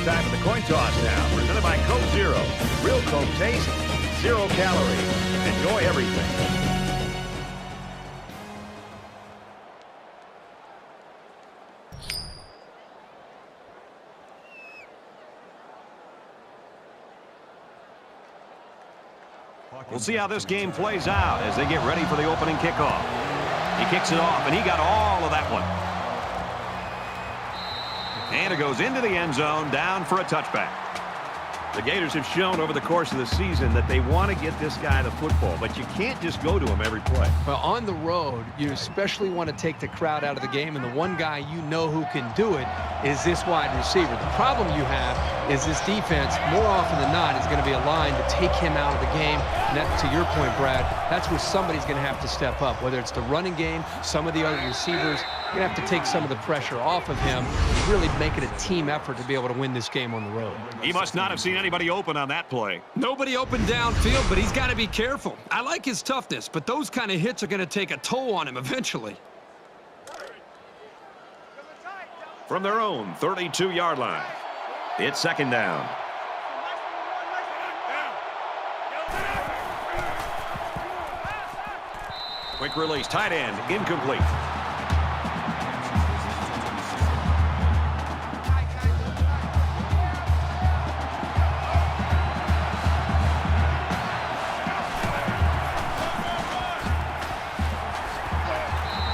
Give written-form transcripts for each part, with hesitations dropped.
time for the coin toss now. Presented by Coke Zero. Real Coke taste, 0 calories. Enjoy everything. We'll see how this game plays out as they get ready for the opening kickoff. He kicks it off, and he got all of that one. And it goes into the end zone, down for a touchback. The Gators have shown over the course of the season that they want to get this guy the football, but you can't just go to him every play. Well, on the road, you especially want to take the crowd out of the game, and the one guy you know who can do it is this wide receiver. The problem you have is this defense, more often than not, is going to be aligned to take him out of the game. And that, to your point, Brad, that's where somebody's going to have to step up, whether it's the running game, some of the other receivers. You're going to have to take some of the pressure off of him and really make it a team effort to be able to win this game on the road. He must not have seen anybody open on that play. Nobody open downfield, but he's got to be careful. I like his toughness, but those kind of hits are going to take a toll on him eventually. From their own 32-yard line, it's second down. Quick release, tight end, incomplete.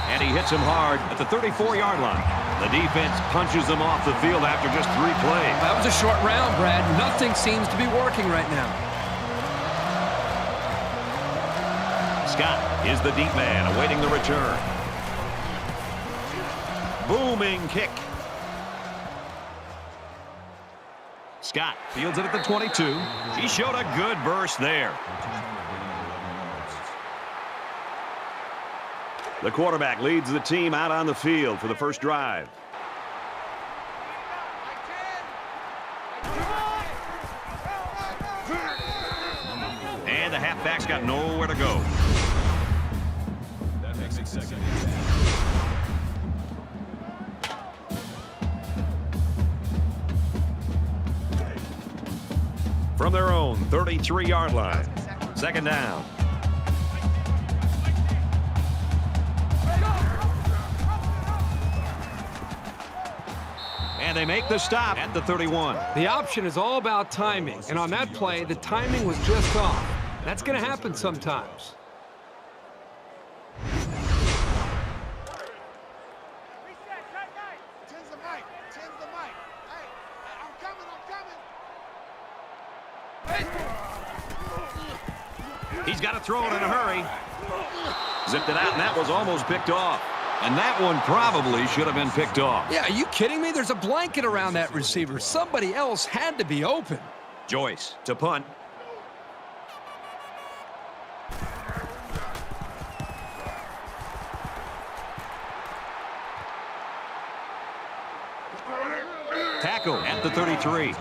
And he hits him hard at the 34-yard line. The defense punches them off the field after just 3 plays. That was a short round, Brad. Nothing seems to be working right now. Scott is the deep man awaiting the return. Booming kick. Scott fields it at the 22. He showed a good burst there. The quarterback leads the team out on the field for the first drive. And the halfback's got nowhere to go. That makes it second. From their own 33-yard line, second down. And they make the stop at the 31. The option is all about timing, and on that play, the timing was just off. That's going to happen sometimes. He's got to throw it in a hurry. Zipped it out, and that was almost picked off. And that one probably should have been picked off. Yeah, are you kidding me? There's a blanket around that receiver. Somebody else had to be open. Joyce to punt. Tackle at the 33.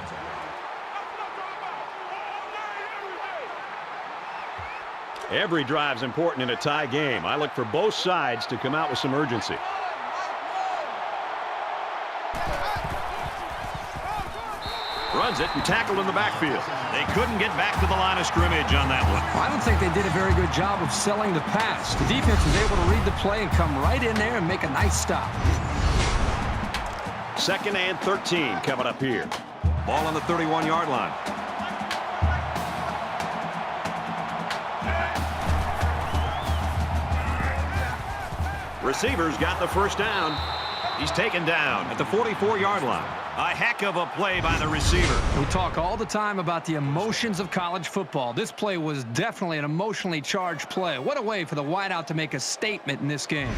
Every drive's important in a tie game. I look for both sides to come out with some urgency. Runs it and tackled in the backfield. They couldn't get back to the line of scrimmage on that one. I don't think they did a very good job of selling the pass. The defense was able to read the play and come right in there and make a nice stop. Second and 13 coming up here. Ball on the 31-yard line. Receivers got the first down. He's taken down at the 44-yard line. A heck of a play by the receiver. We talk all the time about the emotions of college football. This play was definitely an emotionally charged play. What a way for the wideout to make a statement in this game.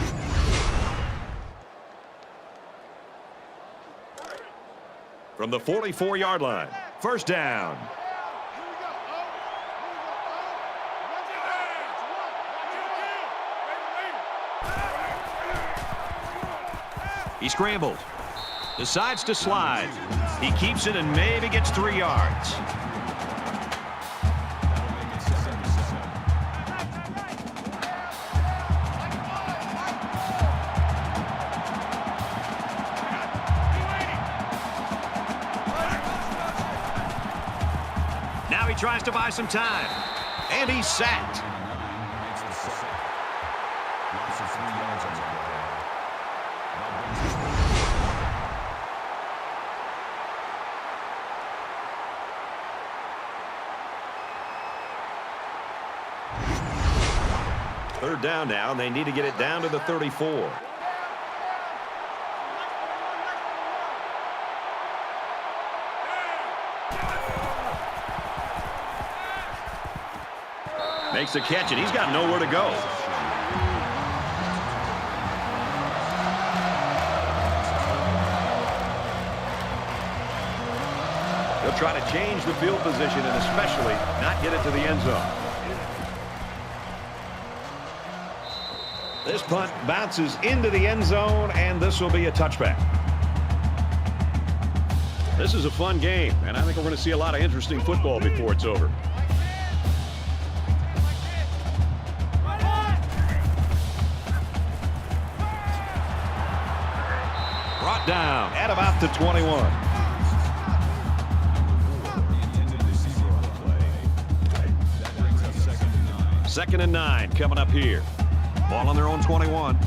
From the 44-yard line, first down. He scrambled. Decides to slide. He keeps it and maybe gets 3 yards. he tries to buy some time. And he's sacked. Third down now, and they need to get it down to the 34. Makes the catch, and he's got nowhere to go. They'll try to change the field position and especially not get it to the end zone. This punt bounces into the end zone, and this will be a touchback. This is a fun game, and I think we're going to see a lot of interesting football before it's over. Brought down at about the 21. Second and 9 coming up here. Ball on their own 21.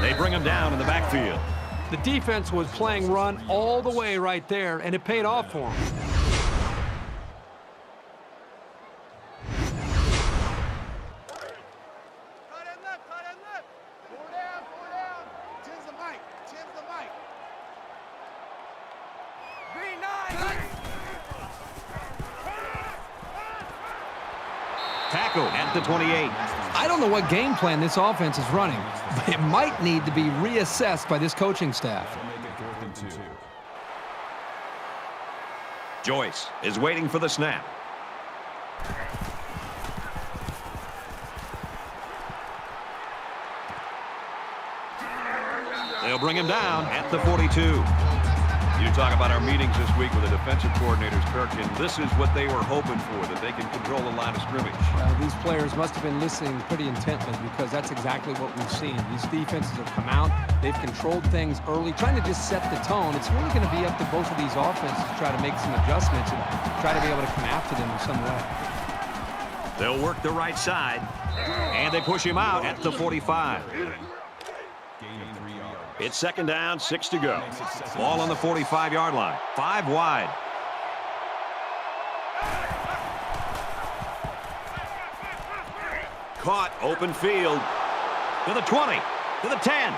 They bring him down in the backfield. The defense was playing run all the way right there, and it paid off for him. Tackle at the 28. I don't know what game plan this offense is running, but it might need to be reassessed by this coaching staff. Joyce is waiting for the snap. They'll bring him down at the 42. You talk about our meetings this week with the defensive coordinators, Kirk, and this is what they were hoping for, that they can control the line of scrimmage. These players must have been listening pretty intently because that's exactly what we've seen. These defenses have come out. They've controlled things early, trying to just set the tone. It's really going to be up to both of these offenses to try to make some adjustments and try to be able to come after them in some way. They'll work the right side, and they push him out at the 45. It's second down, 6 to go. Ball on the 45-yard line. 5 wide. Caught, open field. To the 20, to the 10.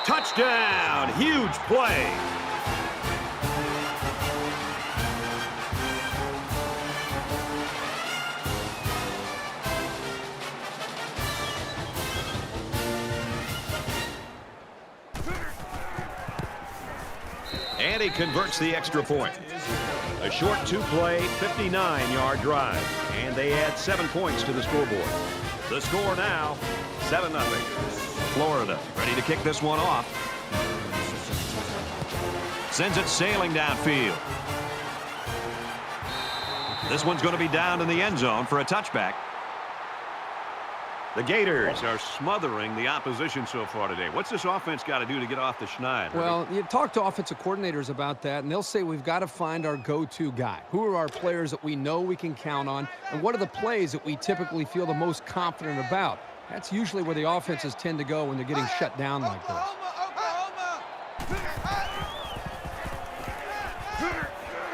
Touchdown, huge play. And he converts the extra point. A short two-play, 59-yard drive. And they add 7 points to the scoreboard. The score now, 7-0. Florida ready to kick this one off. Sends it sailing downfield. This one's going to be down in the end zone for a touchback. The Gators are smothering the opposition so far today. What's this offense got to do to get off the schneid? Well, you talk to offensive coordinators about that, and they'll say we've got to find our go-to guy. Who are our players that we know we can count on, and what are the plays that we typically feel the most confident about? That's usually where the offenses tend to go when they're getting shut down like this.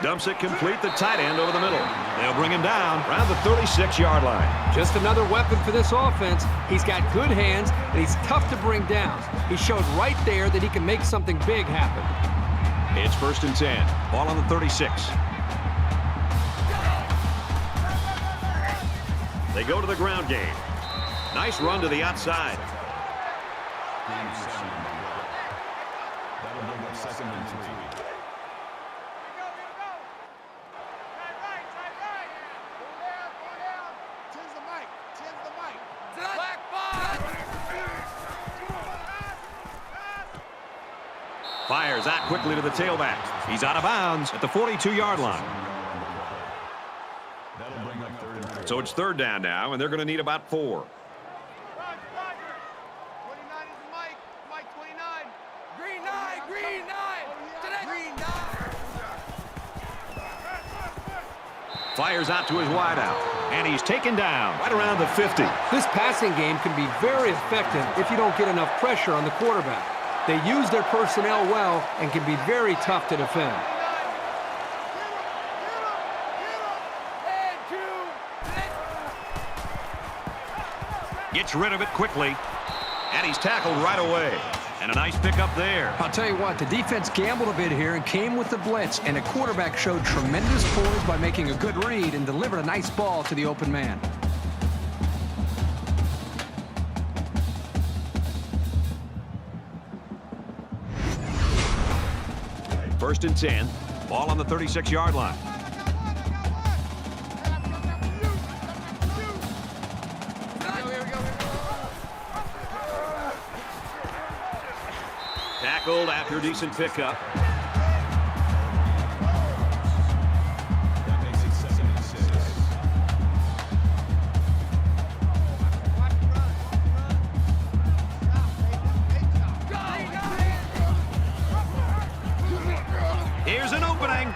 Dumps it complete, the tight end over the middle. They'll bring him down around the 36-yard line. Just another weapon for this offense. He's got good hands, and he's tough to bring down. He showed right there that he can make something big happen. It's 1st and 10. Ball on the 36. They go to the ground game. Nice run to the outside. That'll bring up 2nd and 3. Fires out quickly to the tailback. He's out of bounds at the 42-yard line. So it's 3rd down now, and they're going to need about 4. Green 9, to the Fires out to his wideout. And he's taken down right around the 50. This passing game can be very effective if you don't get enough pressure on the quarterback. They use their personnel well and can be very tough to defend. Gets rid of it quickly. And he's tackled right away. And a nice pickup there. I'll tell you what, the defense gambled a bit here and came with the blitz, and the quarterback showed tremendous poise by making a good read and delivered a nice ball to the open man. First and 10. Ball on the 36-yard line. Tackled after a decent pickup. Here's an opening.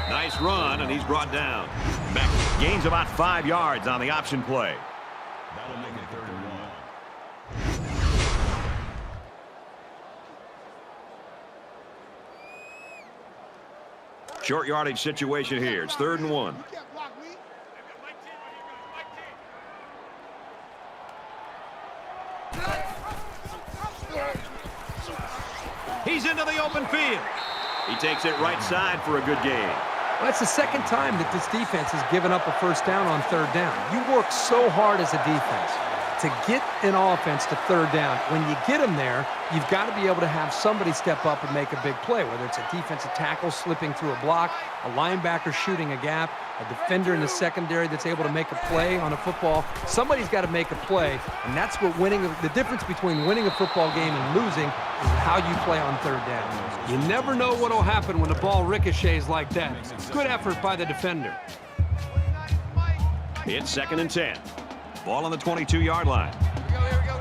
Nice run, and he's brought down. Back gains about 5 yards on the option play. That'll make it 3rd and 1. Short yardage situation here. It's 3rd and 1. He's into the open field. He takes it right side for a good gain. Well, that's the second time that this defense has given up a first down on 3rd down. You work so hard as a defense to get an offense to 3rd down. When you get them there, you've got to be able to have somebody step up and make a big play, whether it's a defensive tackle slipping through a block, a linebacker shooting a gap, a defender in the secondary that's able to make a play on a football. Somebody's got to make a play, and that's what the difference between winning a football game and losing is how you play on 3rd down. You never know what will happen when the ball ricochets like that. Good effort by the defender. It's 2nd and 10. Ball on the 22-yard line. Here we go.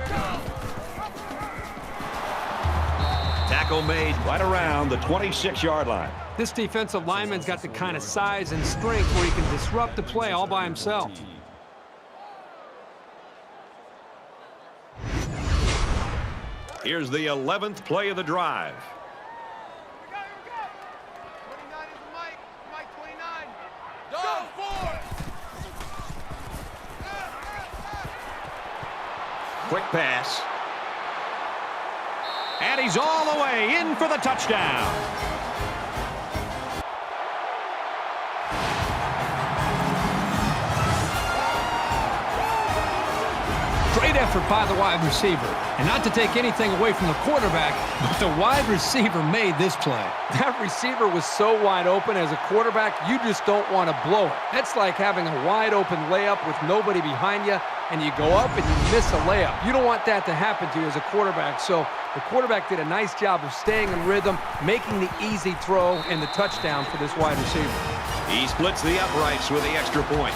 Tackle made right around the 26-yard line. This defensive lineman's got the kind of size and strength where he can disrupt the play all by himself. Here's the 11th play of the drive. Here we go. 29 is Mike 29. Go for it. Quick pass. And he's all the way in for the touchdown. Great effort by the wide receiver. And not to take anything away from the quarterback, but the wide receiver made this play. That receiver was so wide open. As a quarterback, you just don't want to blow it. That's like having a wide open layup with nobody behind you, and you go up and you miss a layup. You don't want that to happen to you as a quarterback. So the quarterback did a nice job of staying in rhythm, making the easy throw and the touchdown for this wide receiver. He splits the uprights with the extra point.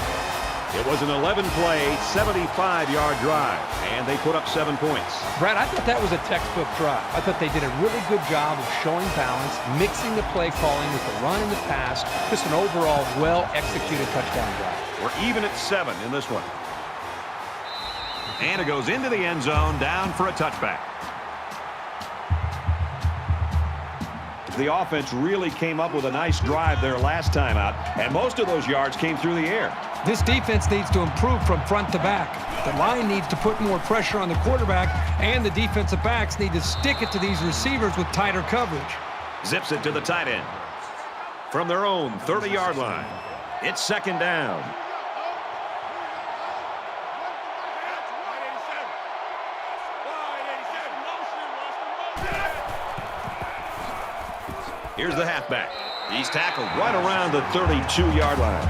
It was an 11-play, 75-yard drive, and they put up 7 points. Brad, I thought that was a textbook drive. I thought they did a really good job of showing balance, mixing the play calling with the run and the pass. Just an overall well-executed touchdown drive. We're even at 7 in this one. And it goes into the end zone, down for a touchback. The offense really came up with a nice drive there last time out, and most of those yards came through the air. This defense needs to improve from front to back. The line needs to put more pressure on the quarterback, and the defensive backs need to stick it to these receivers with tighter coverage. Zips it to the tight end. From their own 30-yard line, it's 2nd down. Here's the halfback. He's tackled right around the 32-yard line.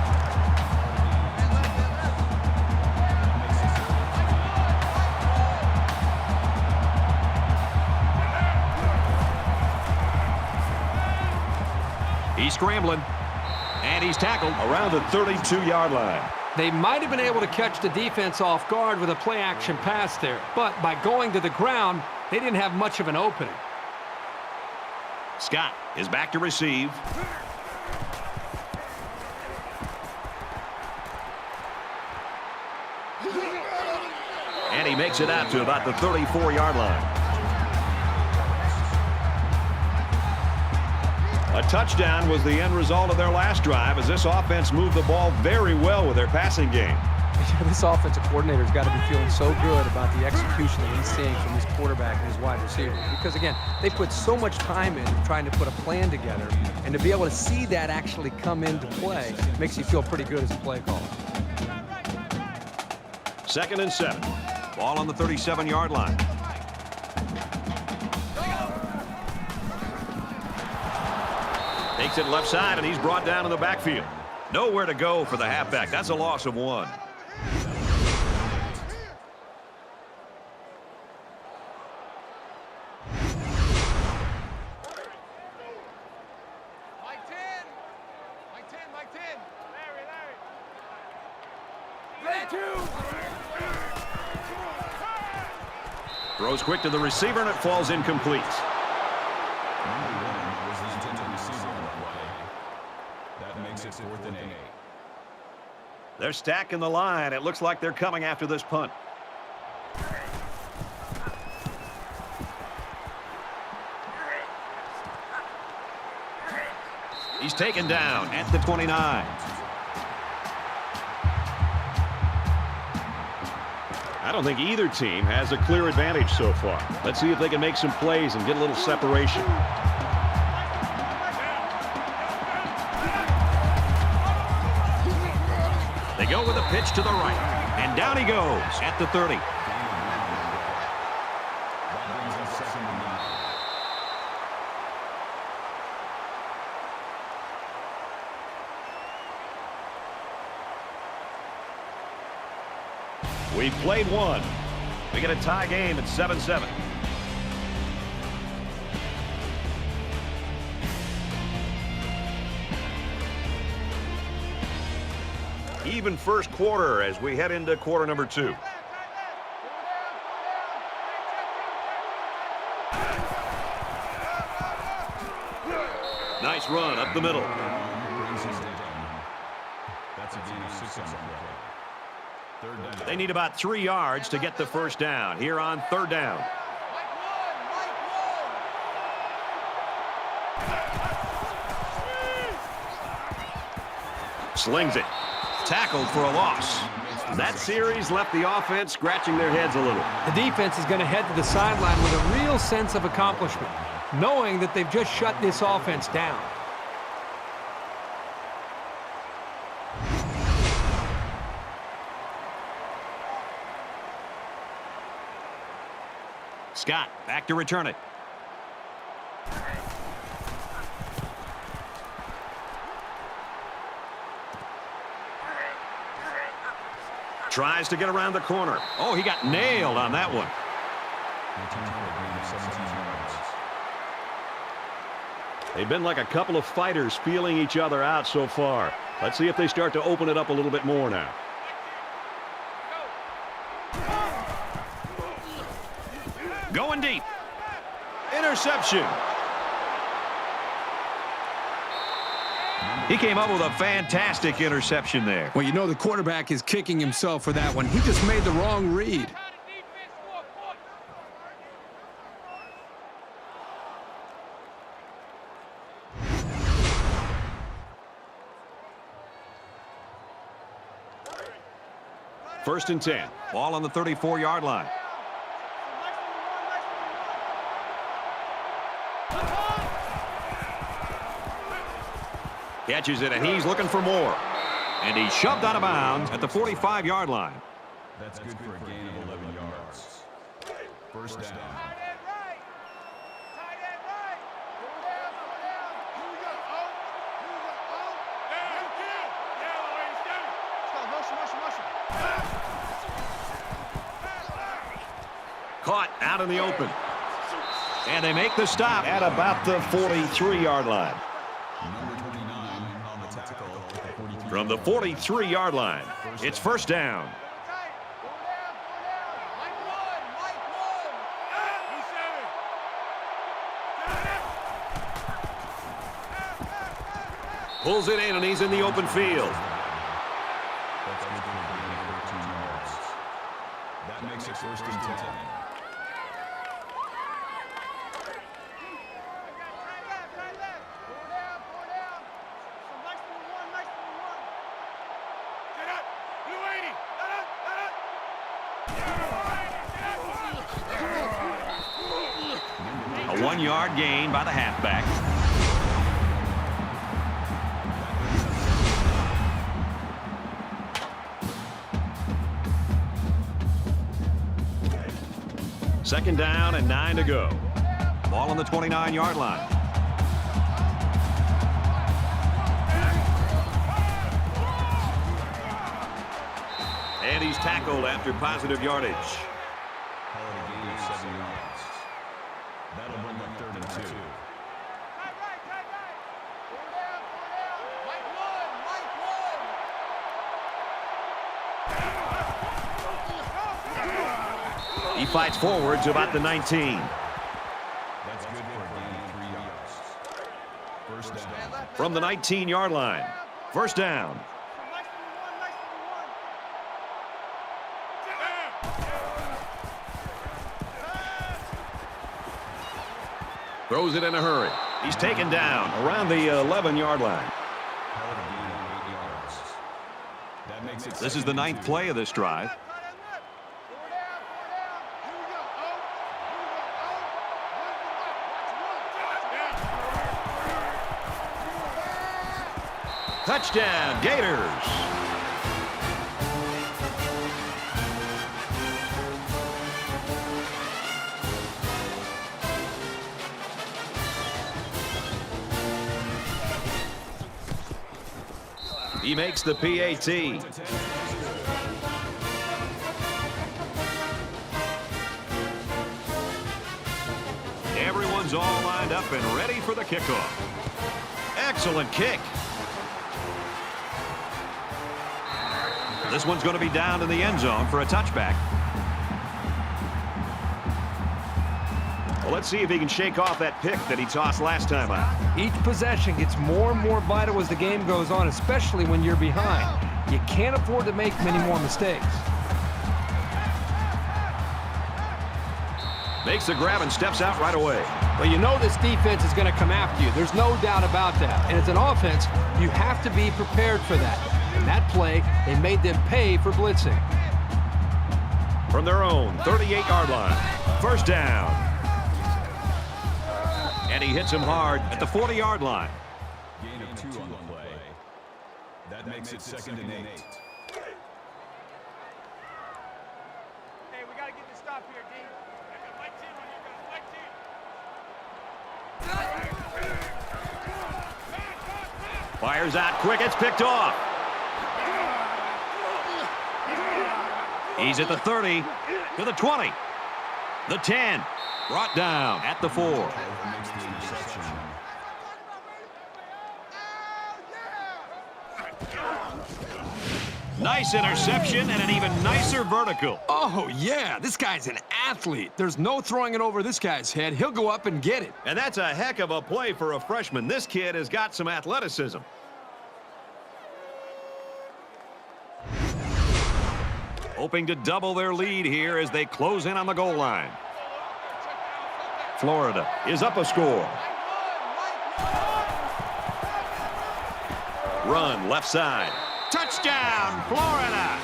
He's scrambling, and he's tackled around the 32-yard line. They might have been able to catch the defense off guard with a play-action pass there, but by going to the ground, they didn't have much of an opening. Scott is back to receive. And he makes it out to about the 34-yard line. A touchdown was the end result of their last drive as this offense moved the ball very well with their passing game. This offensive coordinator's got to be feeling so good about the execution that he's seeing from his quarterback and his wide receiver. Because, again, they put so much time in trying to put a plan together, and to be able to see that actually come into play makes you feel pretty good as a play caller. 2nd and 7. Ball on the 37-yard line. Takes it left side, and he's brought down in the backfield. Nowhere to go for the halfback. That's a loss of 1. Throws quick to the receiver, and it falls incomplete. That makes it 4th and 8. They're stacking the line. It looks like they're coming after this punt. He's taken down at the 29. I don't think either team has a clear advantage so far. Let's see if they can make some plays and get a little separation. They go with a pitch to the right, and down he goes at the 30. We've played one. We get a tie game at 7-7. Even first quarter as we head into quarter number 2. Nice run up the middle. That's a gain of 6 on the play. They need about 3 yards to get the first down here on 3rd down. Slings it. Tackled for a loss. That series left the offense scratching their heads a little. The defense is going to head to the sideline with a real sense of accomplishment, knowing that they've just shut this offense down. Scott back to return it. Tries to get around the corner. Oh, he got nailed on that one. They've been like a couple of fighters feeling each other out so far. Let's see if they start to open it up a little bit more now. Going deep. Interception. He came up with a fantastic interception there. Well, you know the quarterback is kicking himself for that one. He just made the wrong read. First and 10. Ball on the 34-yard line. Catches it, and he's looking for more. And he's shoved out of bounds at the 45-yard line. That's good for a gain of 11 yards. First down. Caught out in the open. And they make the stop at about the 43-yard line. From the 43-yard line, it's first down. Pulls it in, and he's in the open field. First and 10. A 1-yard gain by the halfback. Second down and 9 to go. Ball on the 29-yard line. And he's tackled after positive yardage. Call it a gain of 7 yards. That'll bring up 3rd and 2. He fights forward to about the 19. That's good for a gain of 3 yards. First down. From the 19-yard line. First down. Throws it in a hurry. He's taken down around the 11-yard line. Call it a gain of 8 yards. That makes it This is the 9th play of this drive. Touchdown, Gators. He makes the PAT. Everyone's all lined up and ready for the kickoff. Excellent kick. This one's going to be down in the end zone for a touchback. Well, let's see if he can shake off that pick that he tossed last time out. Each possession gets more and more vital as the game goes on, especially when you're behind. You can't afford to make many more mistakes. Makes the grab and steps out right away. Well, you know this defense is going to come after you. There's no doubt about that. And as an offense, you have to be prepared for that. In that play, they made them pay for blitzing. From their own 38-yard line. First down. And he hits him hard at the 40-yard line. Gain of 2 on the play. That makes it 2nd and 8. Hey, we got to get this stop here, D. White team on you guys. White team. Fires out quick. It's picked off. He's at the 30, to the 20, the 10, brought down at the 4. Makes the interception. Nice interception and an even nicer vertical. Oh, yeah, this guy's an athlete. There's no throwing it over this guy's head. He'll go up and get it. And that's a heck of a play for a freshman. This kid has got some athleticism. Hoping to double their lead here as they close in on the goal line. Florida is up a score. Run left side. Touchdown, Florida!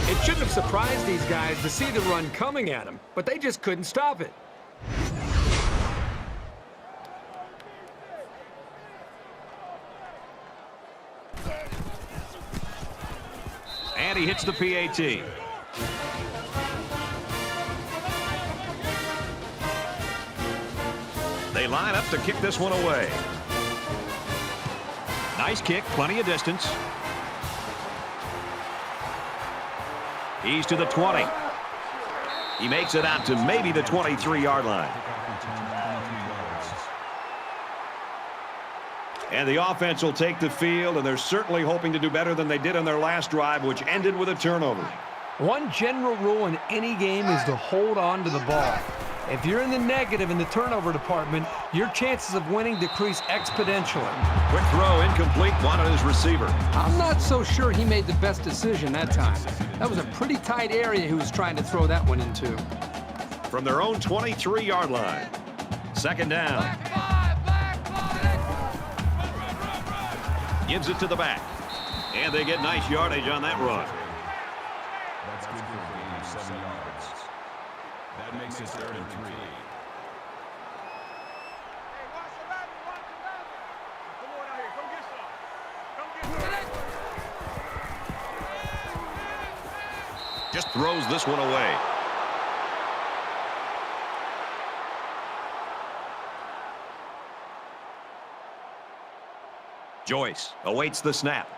It shouldn't have surprised these guys to see the run coming at them, but they just couldn't stop it. And he hits the PAT. They line up to kick this one away. Nice kick, plenty of distance. He's to the 20. He makes it out to maybe the 23-yard line. And the offense will take the field, and they're certainly hoping to do better than they did on their last drive, which ended with a turnover. One general rule in any game is to hold on to the ball. If you're in the negative in the turnover department, your chances of winning decrease exponentially. Quick throw, incomplete, wanted his receiver. I'm not so sure he made the best decision that time. That was a pretty tight area he was trying to throw that one into. From their own 23-yard line. Second down. Gives it to the back. And they get nice yardage on that run. That's good for a gain of 7 yards. That makes it 3rd and 3. Just throws this one away. Joyce awaits the snap.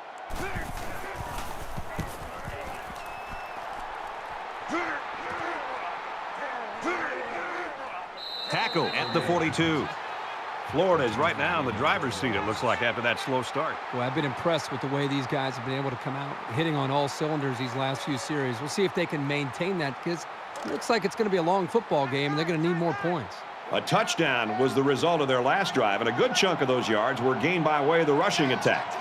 Tackle at the 42. Florida is right now in the driver's seat, it looks like, after that slow start. Well, I've been impressed with the way these guys have been able to come out hitting on all cylinders these last few series. We'll see if they can maintain that, because it looks like it's going to be a long football game, and they're going to need more points. A touchdown was the result of their last drive, and a good chunk of those yards were gained by way of the rushing attack.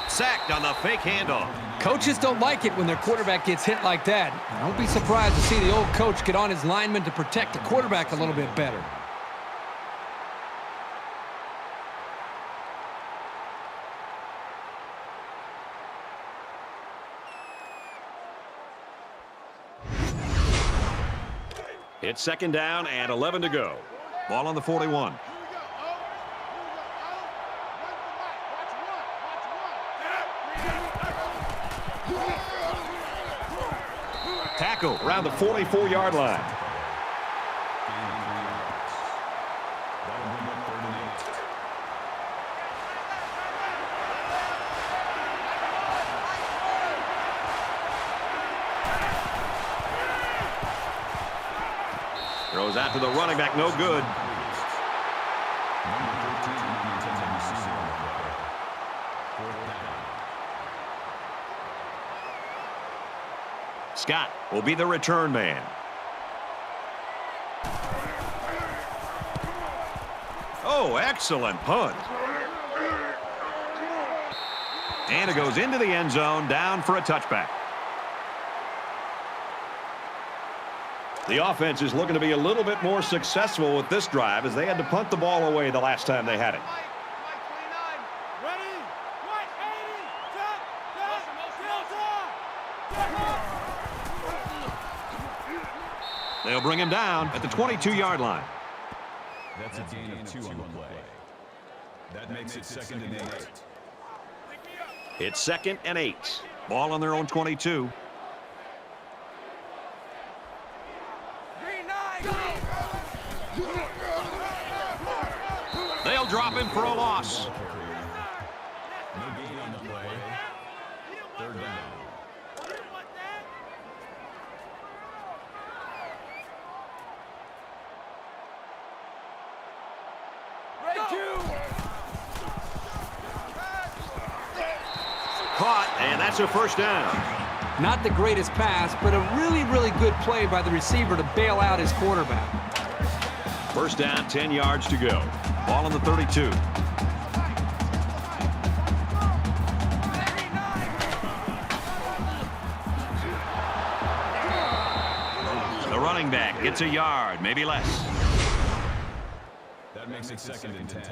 Sacked on the fake handoff. Coaches don't like it when their quarterback gets hit like that. Don't be surprised to see the old coach get on his lineman to protect the quarterback a little bit better. It's second down and 11 to go. Ball on the 41. Tackle around the 44-yard line. Throws out to the running back, no good. Scott will be the return man. Oh, excellent punt. And it goes into the end zone, down for a touchback. The offense is looking to be a little bit more successful with this drive, as they had to punt the ball away the last time they had it. They'll bring him down at the 22-yard line. That's a gain of 2 on the play. That makes it 2nd and 8. It's 2nd and 8. Ball on their own 22. They'll drop him for a loss. No gain on the play. 3rd down. Caught, and that's a first down. Not the greatest pass, but a really, really good play by the receiver to bail out his quarterback. First down, 10 yards to go. Ball on the 32. The running back gets a yard, maybe less. That makes it 2nd and 10.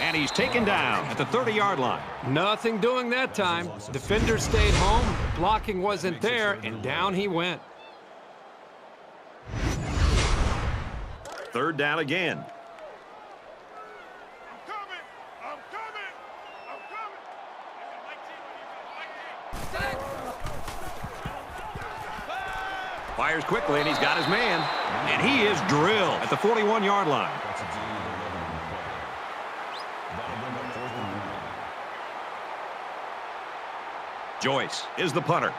And he's taken down at the 30-yard line. Nothing doing that time. Defender stayed home, blocking wasn't there, and down he went. 3rd down again. Fires quickly, and he's got his man. And he is drilled at the 41-yard line. Joyce is the punter.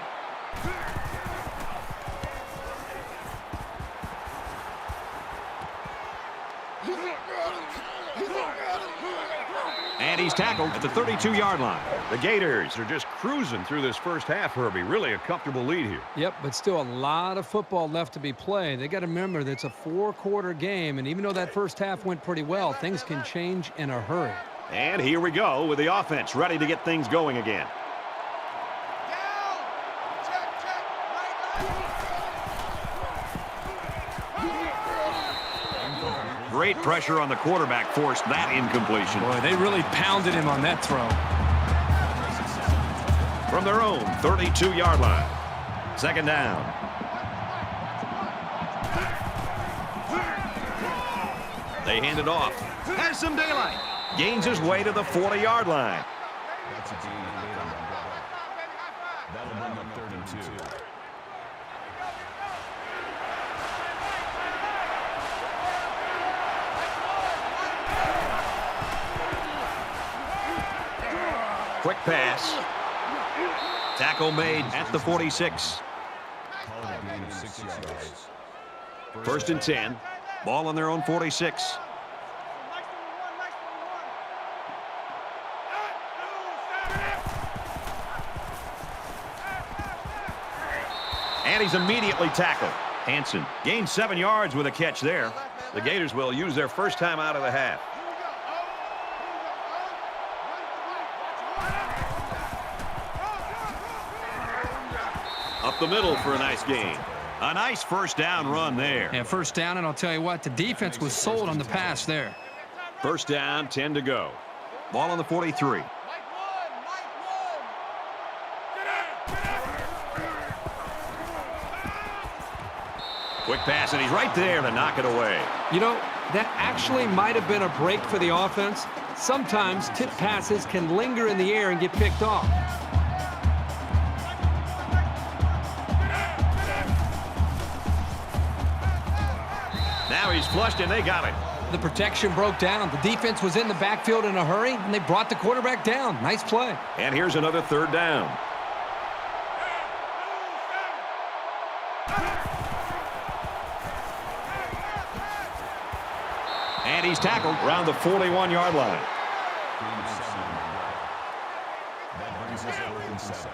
And he's tackled at the 32-yard line. The Gators are just cruising through this first half, Herbie. Really a comfortable lead here. Yep, but still a lot of football left to be played. They got to remember that it's a 4-quarter game, and even though that first half went pretty well, things can change in a hurry. And here we go with the offense ready to get things going again. Great pressure on the quarterback forced that incompletion. Boy, they really pounded him on that throw. From their own 32-yard line. Second down. They hand it off. Has some daylight. Gains his way to the 40-yard line. That's a gain of 8 on that drive. That'll bring up 3rd and 2. Quick pass. Tackle made at the 46. Call it a gain of 6 yards. First and 10. Ball on their own 46. And he's immediately tackled. Hansen gained 7 yards with a catch there. The Gators will use their first time out of the half. Up the middle for a nice gain. A nice first down run there. Yeah, first down, and I'll tell you what, the defense was sold on the pass there. First down, 10 to go. Ball on the 43. Quick pass, and he's right there to knock it away. You know, that actually might have been a break for the offense. Sometimes tip passes can linger in the air and get picked off. Now he's flushed, and they got it. The protection broke down. The defense was in the backfield in a hurry, and they brought the quarterback down. Nice play. And here's another third down. And he's tackled around the 41-yard line. Gain of 7 on that drive. That brings us 4th and 7.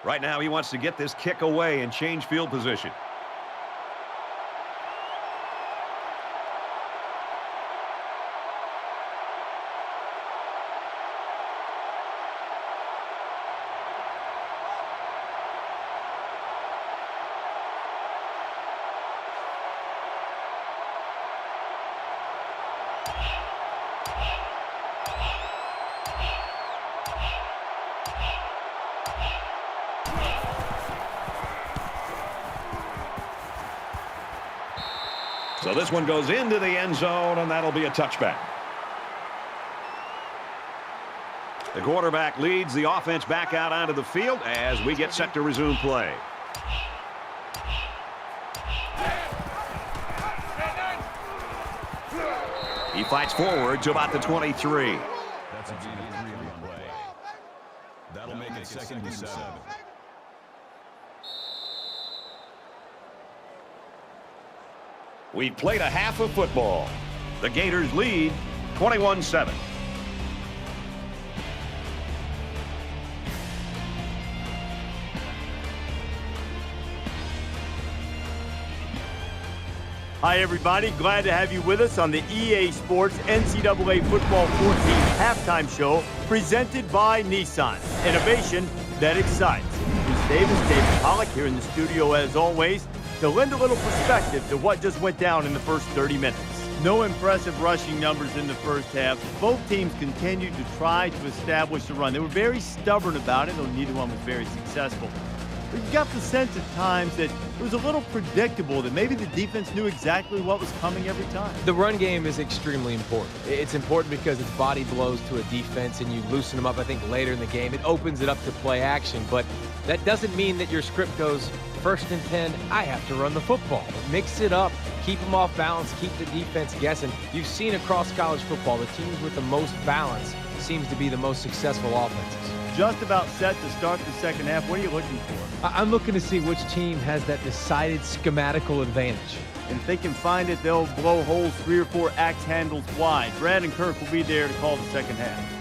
Right now, he wants to get this kick away and change field position. So this one goes into the end zone, and that'll be a touchback. The quarterback leads the offense back out onto the field as we get set to resume play. He fights forward to about the 23. That's a gain of 3 on the play. That'll make it 2nd and 7. We've played a half of football. The Gators lead 21-7. Hi, everybody. Glad to have you with us on the EA Sports NCAA Football 14 halftime show presented by Nissan. Innovation that excites. Bruce Davis, David Pollock here in the studio as always to lend a little perspective to what just went down in the first 30 minutes. No impressive rushing numbers in the first half. Both teams continued to try to establish the run. They were very stubborn about it, though neither one was very successful. But you got the sense at times that it was a little predictable, that maybe the defense knew exactly what was coming every time. The run game is extremely important. It's important because it's body blows to a defense and you loosen them up, I think, later in the game. It opens it up to play action, but that doesn't mean that your script goes 1st and 10, I have to run the football. Mix it up, keep them off balance, keep the defense guessing. You've seen across college football, the teams with the most balance seems to be the most successful offenses. Just about set to start the second half. What are you looking for? I'm looking to see which team has that decided schematical advantage. And if they can find it, they'll blow holes 3 or 4 axe handles wide. Brad and Kirk will be there to call the second half.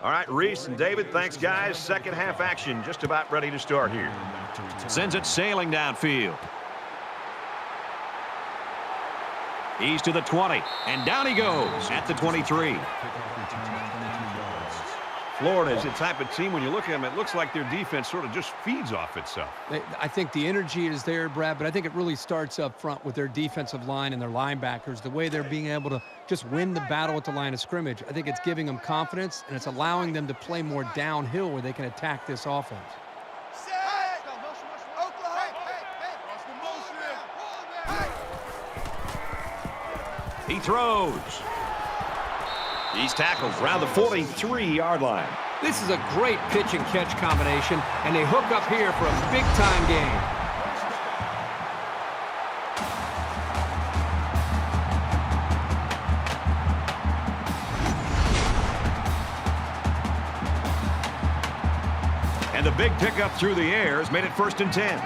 All right, Reese and David, thanks, guys. Second half action just about ready to start here. Sends it sailing downfield. He's to the 20, and down he goes at the 23. Florida is the type of team, when you look at them, it looks like their defense sort of just feeds off itself. I think the energy is there, Brad, but I think it really starts up front with their defensive line and their linebackers, the way they're being able to just win the battle at the line of scrimmage. I think it's giving them confidence, and it's allowing them to play more downhill where they can attack this offense. He throws. He's tackled around the 43-yard line. This is a great pitch and catch combination, and they hook up here for a big-time gain. And the big pickup through the air has made it 1st and 10.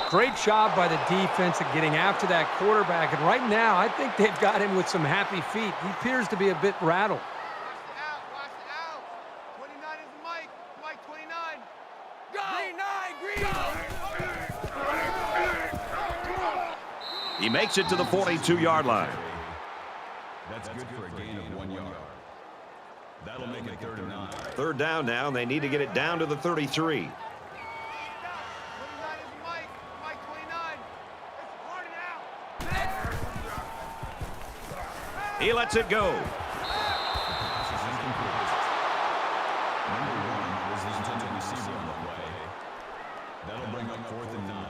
Great job by the defense at getting after that quarterback. And right now, I think they've got him with some happy feet. He appears to be a bit rattled. Watch it out. 29 is Mike. Mike 29. Go! Green 9, green! He makes it to the 42-yard line. That's good for a gain of 1 yard. That'll make it 3rd and 9. 3rd down now, and they need to get it down to the 33. He lets it go. That'll bring up 4th and 9.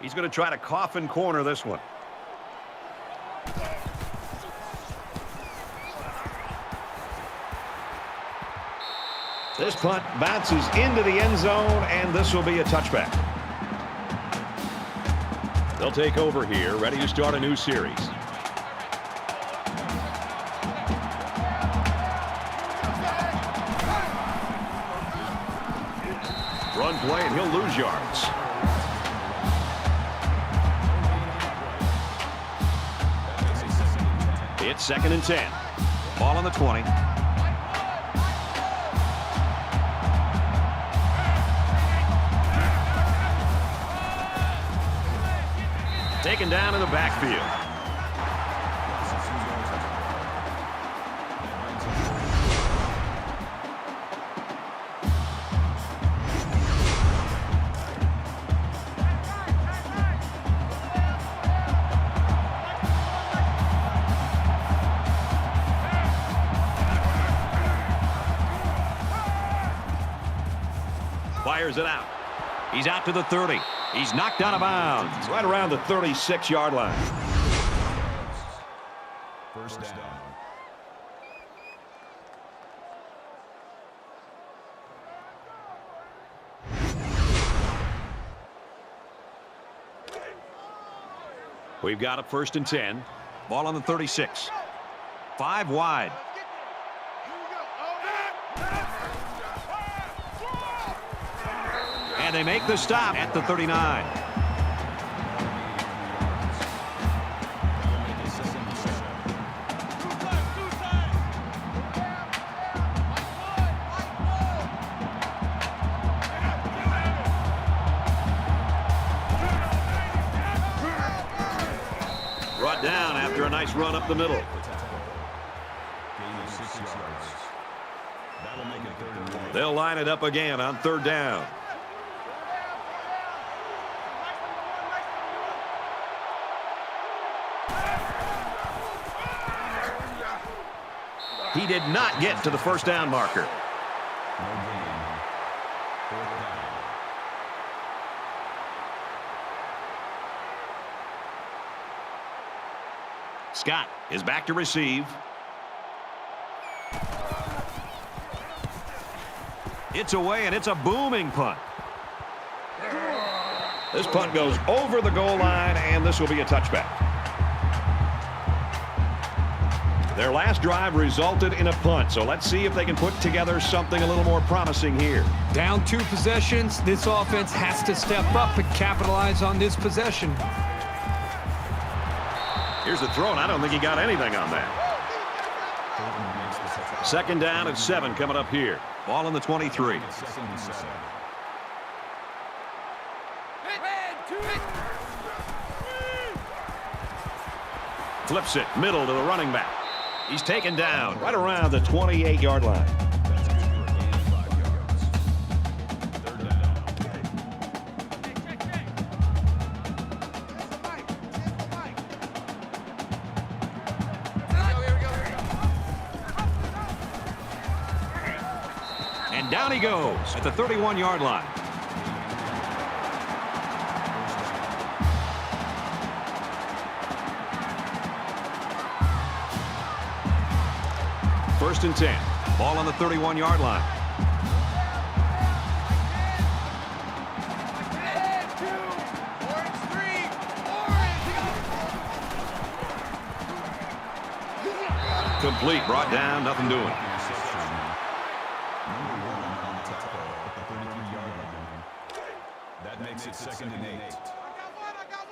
He's going to try to coffin corner this one. This punt bounces into the end zone, and this will be a touchback. They'll take over here, ready to start a new series. Run play, and he'll lose yards. It's 2nd and 10. Ball on the 20. Taken down in the backfield. Fires it out. He's out to the 30. He's knocked out of bounds right around the 36-yard line. 1st down. We've got a 1st and 10. Ball on the 36. 5 wide. And they make the stop at the 39. Brought down after a nice run up the middle. Gain of 6 yards. That'll make it 3rd and 1. They'll line it up again on 3rd down. He did not get to the 1st down marker. No gain. 4th down. Scott is back to receive. It's away, and it's a booming punt. This punt goes over the goal line, and this will be a touchback. Their last drive resulted in a punt, so let's see if they can put together something a little more promising here. Down 2 possessions, this offense has to step up and capitalize on this possession. Here's the throw, and I don't think he got anything on that. 2nd down and 7 coming up here. Ball in the 23. Flips it, middle to the running back. He's taken down right around the 28-yard line. And down he goes at the 31-yard line. First and 10. Ball on the 31-yard line. Complete. Brought down. Nothing doing. That makes it 2nd and 8. I got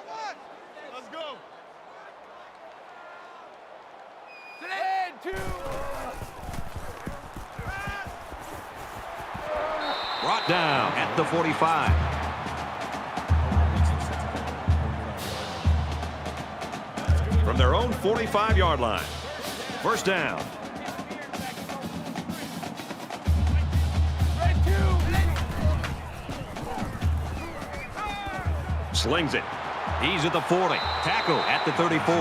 one. Let's go. 2. Brought down at the 45. From their own 45-yard line. First down. Slings it. He's at the 40. Tackle at the 34.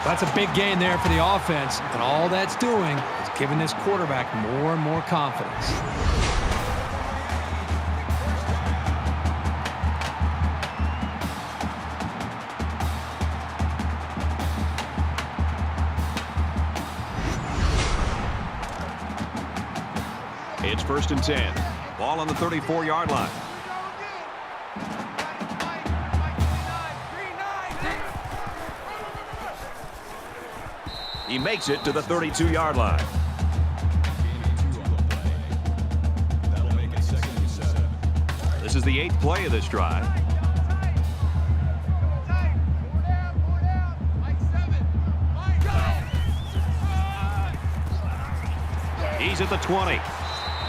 That's a big gain there for the offense, and all that's doing is giving this quarterback more and more confidence. It's 1st and 10. Ball on the 34-yard line. He makes it to the 32-yard line. That'll make it 2nd and 7. This is the 8th play of this drive. He's at the 20.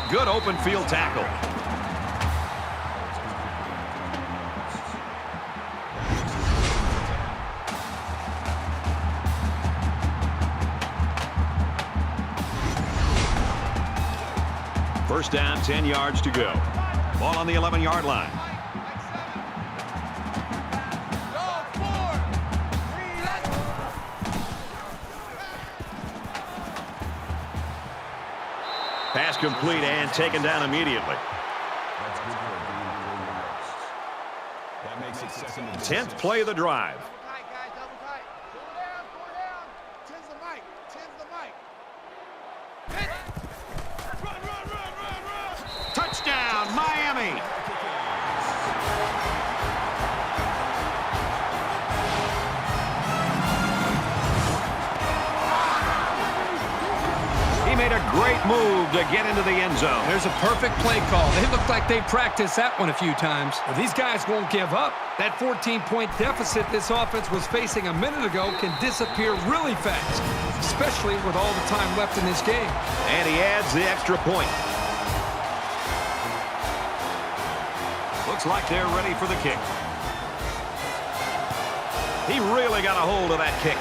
Good open field tackle. First down, 10 yards to go. Ball on the 11-yard line. Pass complete and taken down immediately. That's good for a gain of 4 yards. That makes it 2nd and 10th play of the drive. Tight, guys, double tight. Pull down. 10's the mic. Run. Touchdown, Miami. He made a great move to get into the end zone. There's a perfect play call. They looked like they practiced that one a few times. But these guys won't give up. That 14-point deficit this offense was facing a minute ago can disappear really fast, especially with all the time left in this game. And he adds the extra point. Looks like they're ready for the kick. He really got a hold of that kick.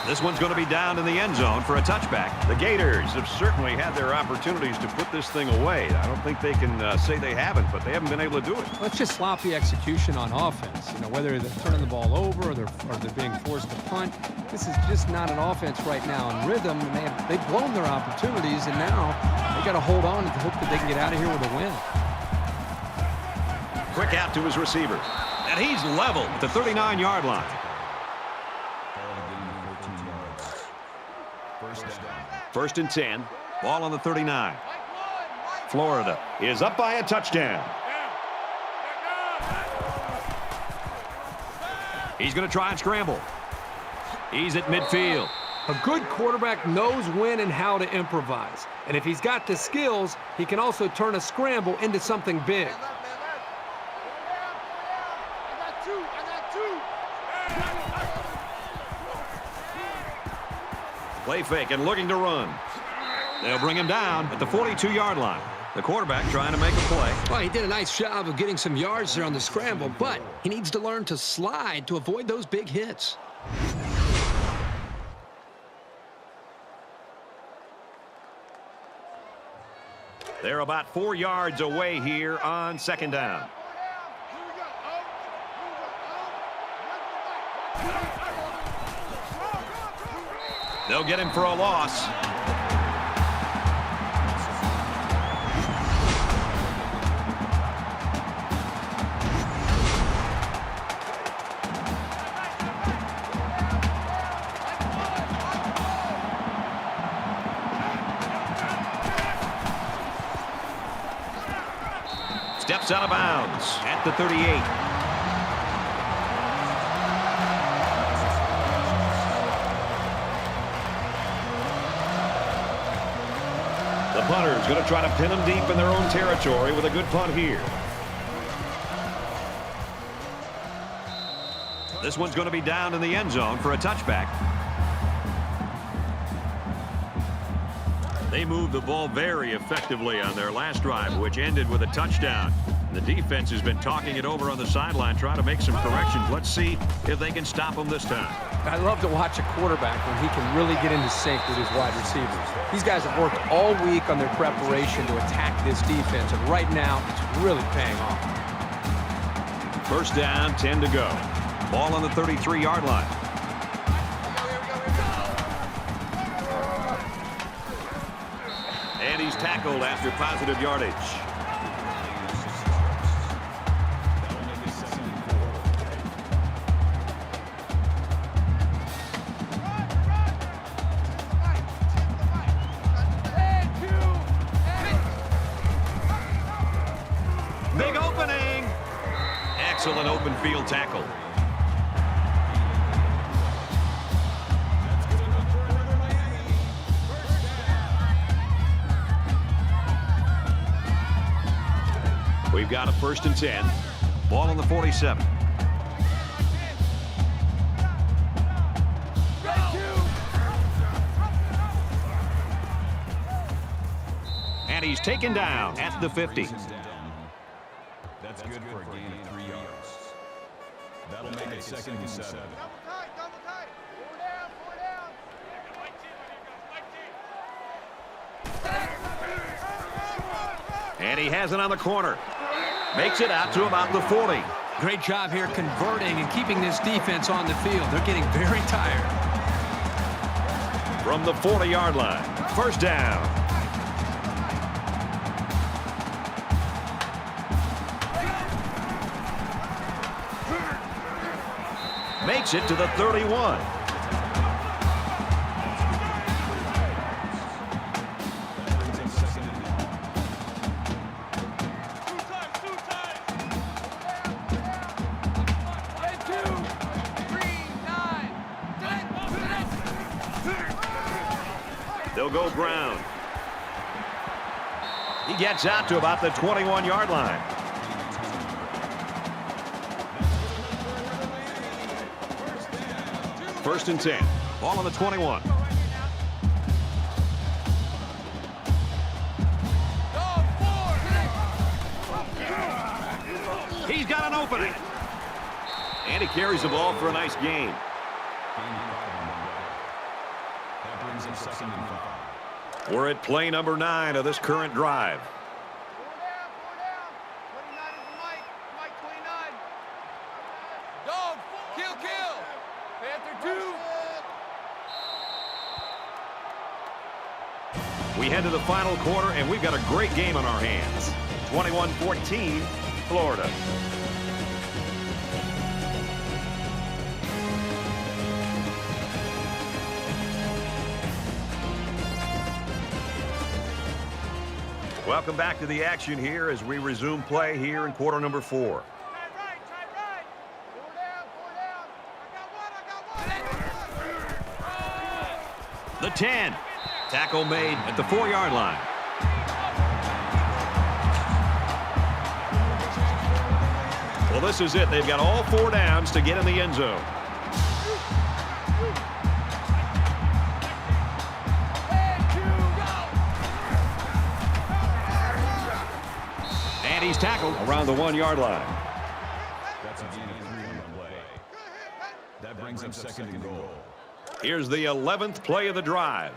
This one's going to be down in the end zone for a touchback. The Gators have certainly had their opportunities to put this thing away. I don't think they can say they haven't, but they haven't been able to do it. Well, it's just sloppy execution on offense. You know, whether they're turning the ball over or they're being forced to punt. This is just not an offense right now in rhythm, and they've blown their opportunities, and now they got to hold on and hope that they can get out of here with a win. Quick out to his receiver, and he's level at the 39-yard line. Call it a gain of 14 yards. First down. First and 10. Ball on the 39. Florida is up by a touchdown. He's going to try and scramble. He's at midfield. A good quarterback knows when and how to improvise. And if he's got the skills, he can also turn a scramble into something big. Play fake and looking to run. They'll bring him down at the 42-yard line. The quarterback trying to make a play. Well, he did a nice job of getting some yards there on the scramble, but he needs to learn to slide to avoid those big hits. They're about 4 yards away here on second down. They'll get him for a loss. Steps out of bounds at the 38. The punter's going to try to pin them deep in their own territory with a good punt here. This one's going to be down in the end zone for a touchback. They moved the ball very effectively on their last drive, which ended with a touchdown. The defense has been talking it over on the sideline, trying to make some corrections. Let's see if they can stop them this time. I love to watch a quarterback when he can really get into sync with his wide receivers. These guys have worked all week on their preparation to attack this defense, and right now it's really paying off. First down, 10 to go. Ball on the 33-yard line. And he's tackled after positive yardage. Big opening. Excellent open field tackle. We've got a 1st and 10. Ball on the 47. And he's taken down at the 50. That's good for a gain of 3 yards. That'll make it 2nd and 7. Double tight. Four down. And he has it on the corner. Makes it out to about the 40. Great job here converting and keeping this defense on the field. They're getting very tired. From the 40-yard line. First down. Makes it to the 31. They'll go Brown. He gets out to about the 21-yard line. First and 10. Ball on the 21. He's got an opening. And he carries the ball for a nice gain. That brings him 2nd and 5. We're at play number 9 of this current drive. Four down. 29 is the Mike 29. Dog, kill. Panther 2. We head to the final quarter, and we've got a great game on our hands. 21-14, Florida. Welcome back to the action here as we resume play here in quarter number 4. The 10. Tackle made at the 4-yard line. Well, this is it. They've got all 4 downs to get in the end zone. And he's tackled around the 1-yard line. That's a gain of 3 on the play. That brings up second and goal. Here's the 11th play of the drive.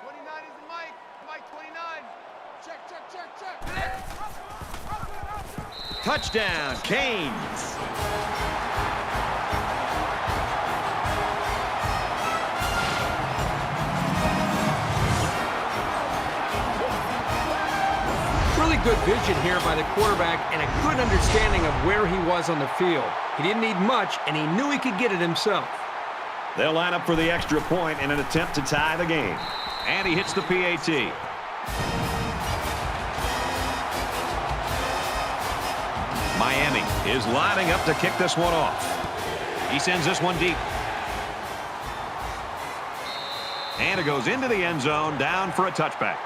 29 is the Mike. Mike 29. Check. Touchdown, Canes. Really good vision here by the quarterback and a good understanding of where he was on the field. He didn't need much, and he knew he could get it himself. They'll line up for the extra point in an attempt to tie the game. And he hits the PAT. Miami is lining up to kick this one off. He sends this one deep. And it goes into the end zone, down for a touchback.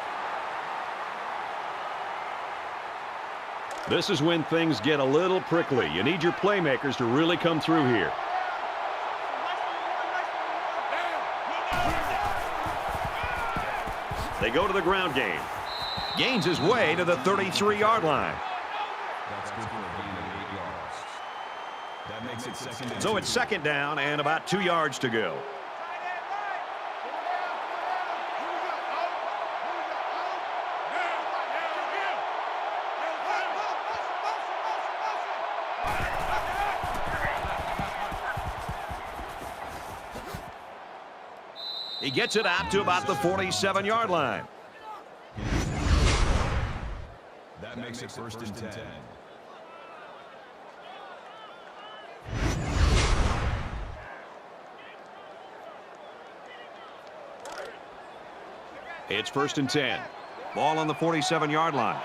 This is when things get a little prickly. You need your playmakers to really come through here. They go to the ground game. Gains his way to the 33-yard line. That's good for a gain of 8 yards. That makes it second and So 2. it's second down and about 2 yards to go. He gets it out to about the 47-yard line. That makes it first and 10. It's first and 10. Ball on the 47-yard line.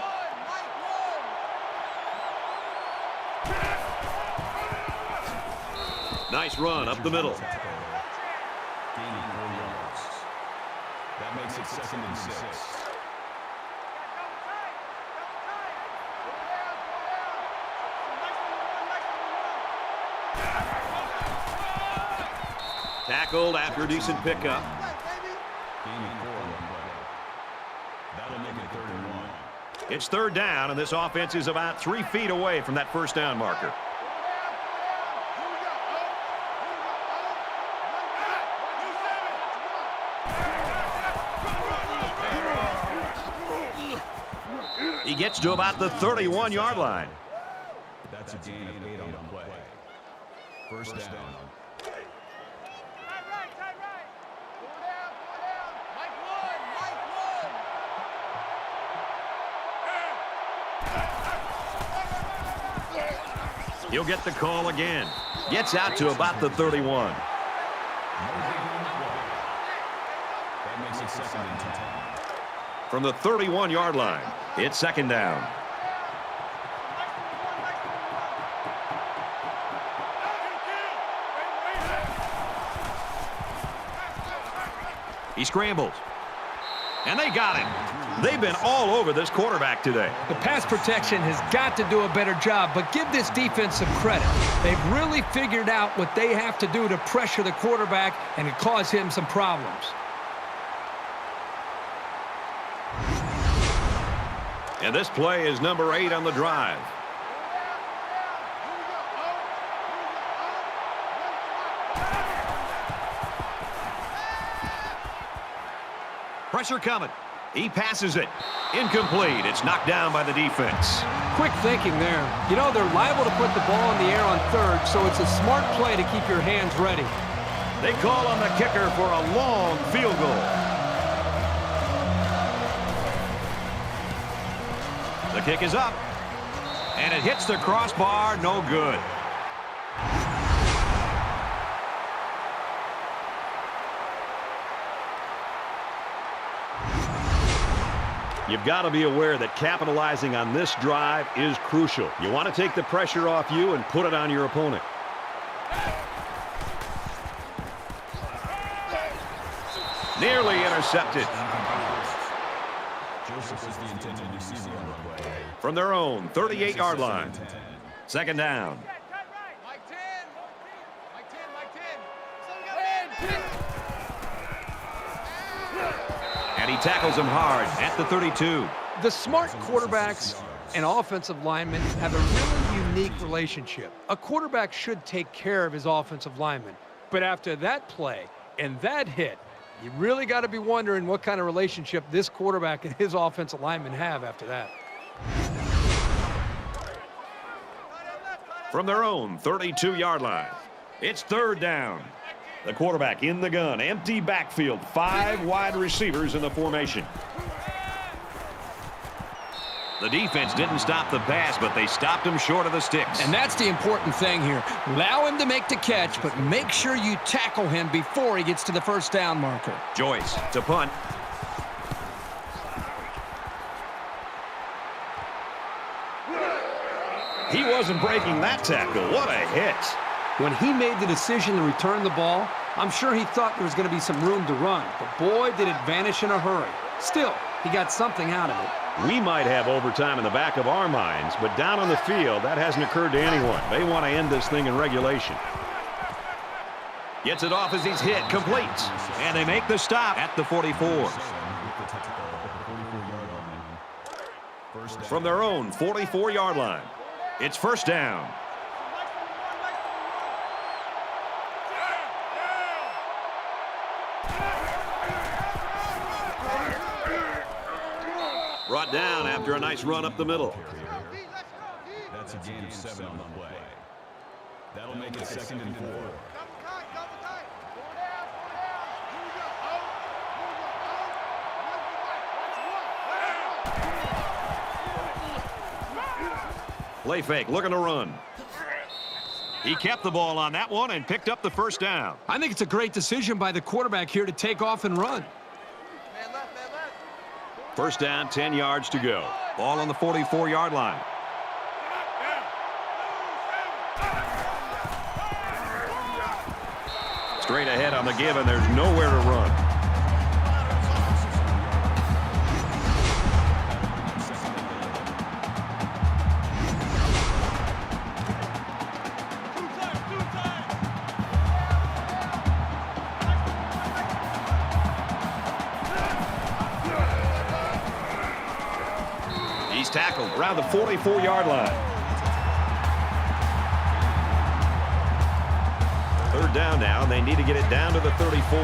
Nice run up the middle. Gaining 4 yards. That makes it second and 6. Tackled after a decent pickup. Gaining 4 on the play. That'll make it third and 1. It's third down, and this offense is about 3 feet away from that first down marker. He gets to about the 31-yard line. That's a gain of 8 on the play. First down. He'll get the call again. Gets out to about the 31. That makes it second and 10. From the 31-yard line, it's second down. He scrambles. And they got him. They've been all over this quarterback today. The pass protection has got to do a better job, but give this defense some credit. They've really figured out what they have to do to pressure the quarterback and to cause him some problems. And this play is number 8 on the drive. Pressure coming. He passes it. Incomplete. It's knocked down by the defense. Quick thinking there. You know, they're liable to put the ball in the air on third, so it's a smart play to keep your hands ready. They call on the kicker for a long field goal. The kick is up. And it hits the crossbar. No good. You've got to be aware that capitalizing on this drive is crucial. You want to take the pressure off you and put it on your opponent. Nearly intercepted. From their own 38-yard line. Second down. Mike 10. Mike 10. Mike 10. And he tackles him hard at the 32. The smart quarterbacks and offensive linemen have a really unique relationship. A quarterback should take care of his offensive lineman. But after that play and that hit, you really got to be wondering what kind of relationship this quarterback and his offensive lineman have after that. From their own 32-yard line. It's third down. The quarterback in the gun. Empty backfield. 5 wide receivers in the formation. The defense didn't stop the pass, but they stopped him short of the sticks. And that's the important thing here. Allow him to make the catch, but make sure you tackle him before he gets to the first down marker. Joyce to punt. He wasn't breaking that tackle. What a hit. When he made the decision to return the ball, I'm sure he thought there was going to be some room to run. But boy, did it vanish in a hurry. Still, he got something out of it. We might have overtime in the back of our minds, but down on the field, that hasn't occurred to anyone. They want to end this thing in regulation. Gets it off as he's hit, completes. And they make the stop at the 44. From their own 44-yard line. It's first down. Brought down after a nice run up the middle. That's a gain of 7 on the play. That'll make it second and 4. Play fake, looking to run. He kept the ball on that one and picked up the first down. I think it's a great decision by the quarterback here to take off and run. First down, 10 yards to go. Ball on the 44-yard line. Straight ahead on the give, and there's nowhere to run. He's tackled around the 44-yard line. Third down now, and they need to get it down to the 34.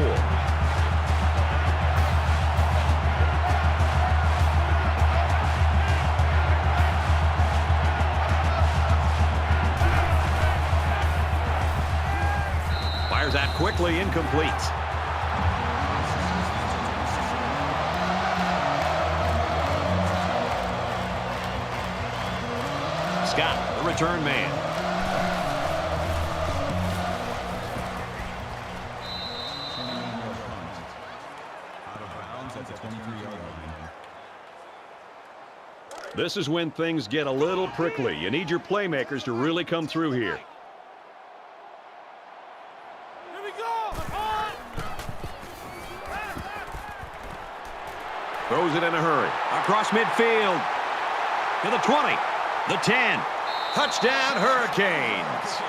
Fires out quickly, incomplete. Scott, the return man. This is when things get a little prickly. You need your playmakers to really come through here. Here we go! Throws it in a hurry. Across midfield. To the 20. The 10. Touchdown, Hurricanes.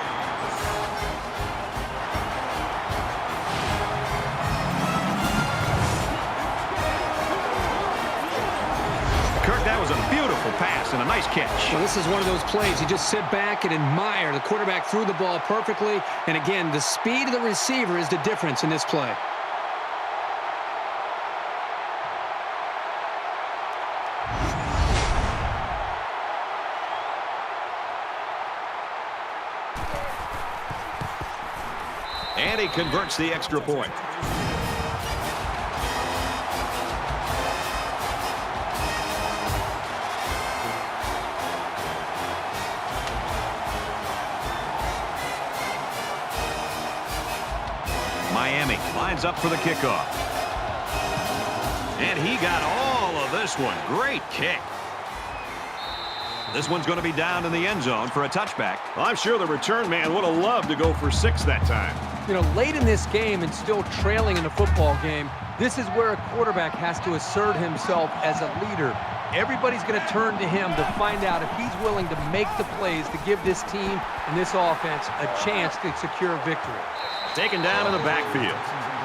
Kirk, that was a beautiful pass and a nice catch. Well, this is one of those plays. You just sit back and admire. The quarterback threw the ball perfectly. And again, the speed of the receiver is the difference in this play. And he converts the extra point. Miami lines up for the kickoff. And he got all of this one. Great kick. This one's going to be down in the end zone for a touchback. Well, I'm sure the return man would have loved to go for 6 that time. You know, late in this game and still trailing in a football game, this is where a quarterback has to assert himself as a leader. Everybody's going to turn to him to find out if he's willing to make the plays to give this team and this offense a chance to secure victory. Taken down in the backfield.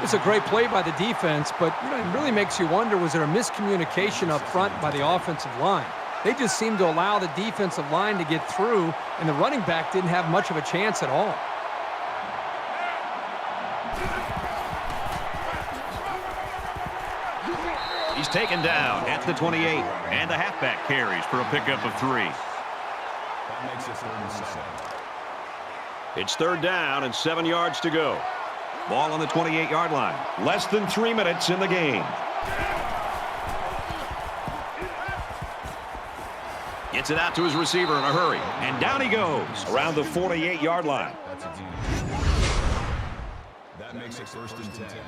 It's a great play by the defense, but you know, it really makes you wonder, was there a miscommunication up front by the offensive line? They just seemed to allow the defensive line to get through, and the running back didn't have much of a chance at all. He's taken down at the 28, and the halfback carries for a pickup of 3. That makes it 3rd and 7. It's 3rd down and 7 yards to go. Ball on the 28-yard line. Less than 3 minutes in the game. Gets it out to his receiver in a hurry, and down he goes around the 48-yard line. That's a deal. That makes it 1st and 10.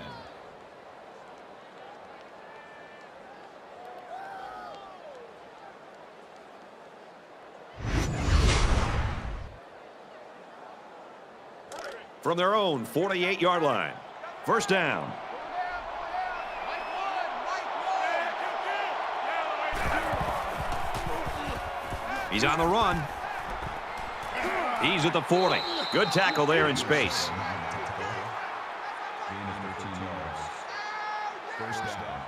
From their own 48-yard line. 1st down. He's on the run. He's at the 40. Good tackle there in space. Gain of 13 yards. 1st down.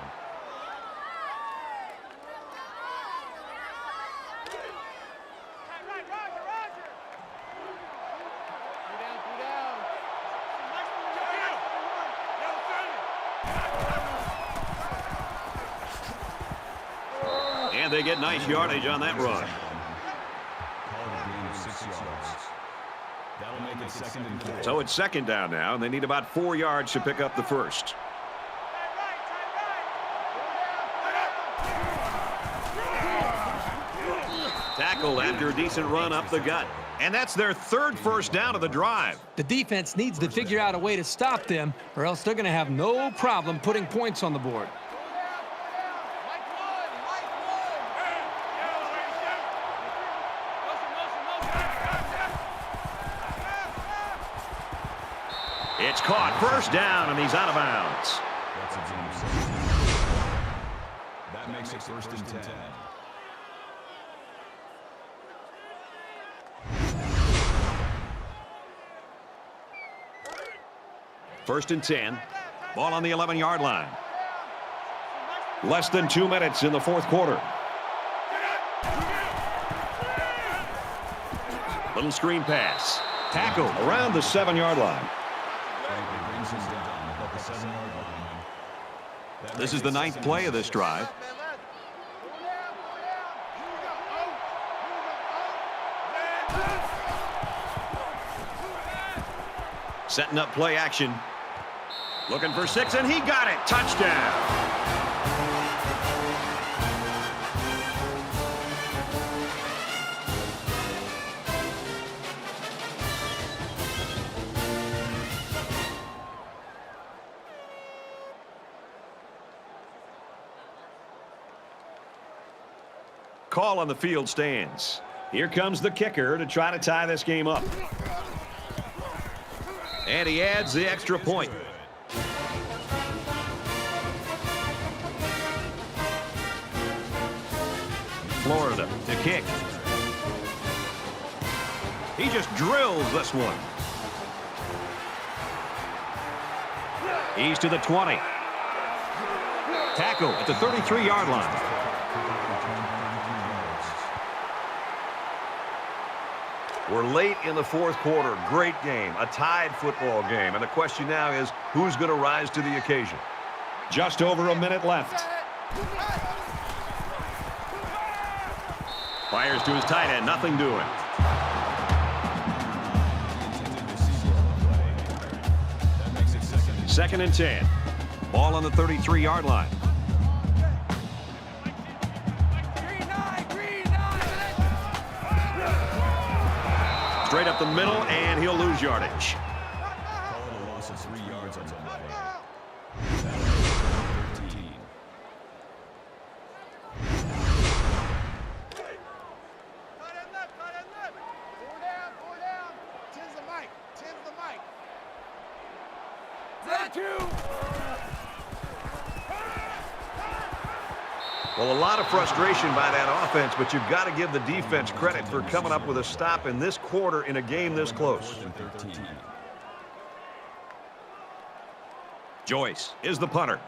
And they get nice yardage on that run. Call it a gain of 6 yards. That'll make it 2nd and 4. So it's 2nd down now, and they need about 4 yards to pick up the first. Tackled after a decent run up the gut. And that's their 3rd first down of the drive. The defense needs to figure out a way to stop them, or else they're going to have no problem putting points on the board. It's caught. 1st down, and he's out of bounds. That's a gain of 7. That makes it 1st and 10. First and 10. Ball on the 11-yard line. Less than 2 minutes in the 4th quarter. Little screen pass. Tackle around the 7-yard line. This is the 9th play of this drive. Setting up play action. Looking for 6, and he got it. Touchdown. Call on the field stands. Here comes the kicker to try to tie this game up. And he adds the extra point. Florida to kick. He just drills this one. He's to the 20. Tackle at the 33-yard line. We're late in the 4th quarter. Great game, a tied football game. And the question now is, who's going to rise to the occasion? Just over a minute left. Fires to his tight end, nothing doing. Second and 10. Ball on the 33-yard line. Straight up the middle, and he'll lose yardage. Call it a loss of 3 yards on that play. Well, a lot of frustration by that offense, but you've got to give the defense credit for coming up with a stop in this quarter in a game this close. Joyce is the punter.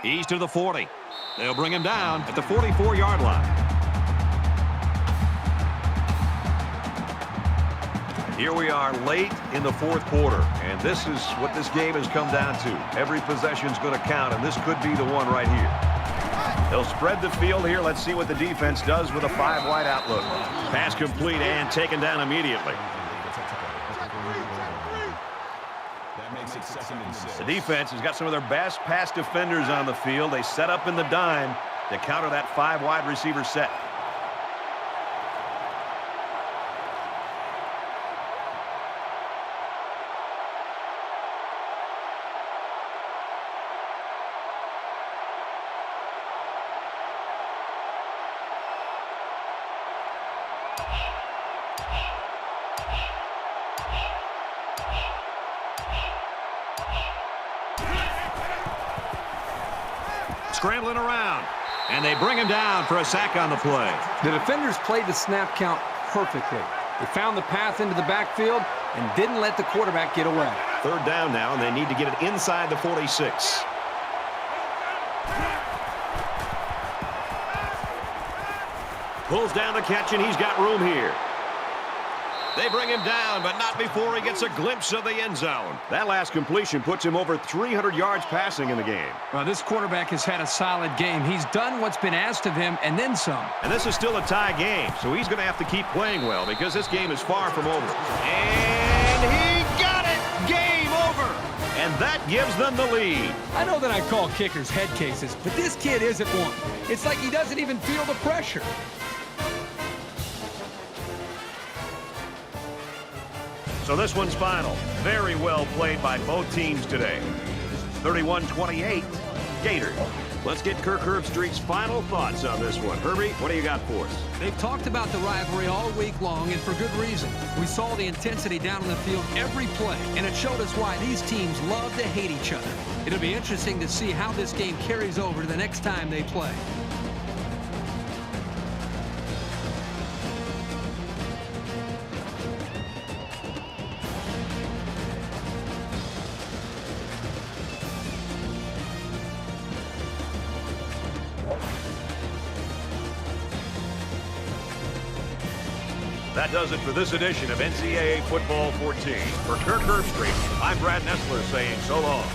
He's to the 40. They'll bring him down at the 44-yard line. Here we are late in the fourth quarter, and this is what this game has come down to. Every possession's going to count, and this could be the one right here. They'll spread the field here. Let's see what the defense does with a 5-wide outlook. Pass complete and taken down immediately. The defense has got some of their best pass defenders on the field. They set up in the dime to counter that 5-wide receiver set. Scrambling around, and they bring him down for a sack on the play. The defenders played the snap count perfectly. They found the path into the backfield and didn't let the quarterback get away. Third down now, and they need to get it inside the 46. Pulls down the catch, and he's got room here. They bring him down, but not before he gets a glimpse of the end zone. That last completion puts him over 300 yards passing in the game. Well, this quarterback has had a solid game. He's done what's been asked of him and then some. And this is still a tie game, so he's going to have to keep playing well because this game is far from over. And he got it! Game over! And that gives them the lead. I know that I call kickers head cases, but this kid isn't one. It's like he doesn't even feel the pressure. So this one's final. Very well played by both teams today. 31-28, Gators. Let's get Kirk Herbstreit's final thoughts on this one. Herbie, what do you got for us? They've talked about the rivalry all week long, and for good reason. We saw the intensity down on the field every play, and it showed us why these teams love to hate each other. It'll be interesting to see how this game carries over to the next time they play. That does it for this edition of NCAA Football 14. For Kirk Herbstreit, I'm Brad Nessler saying so long.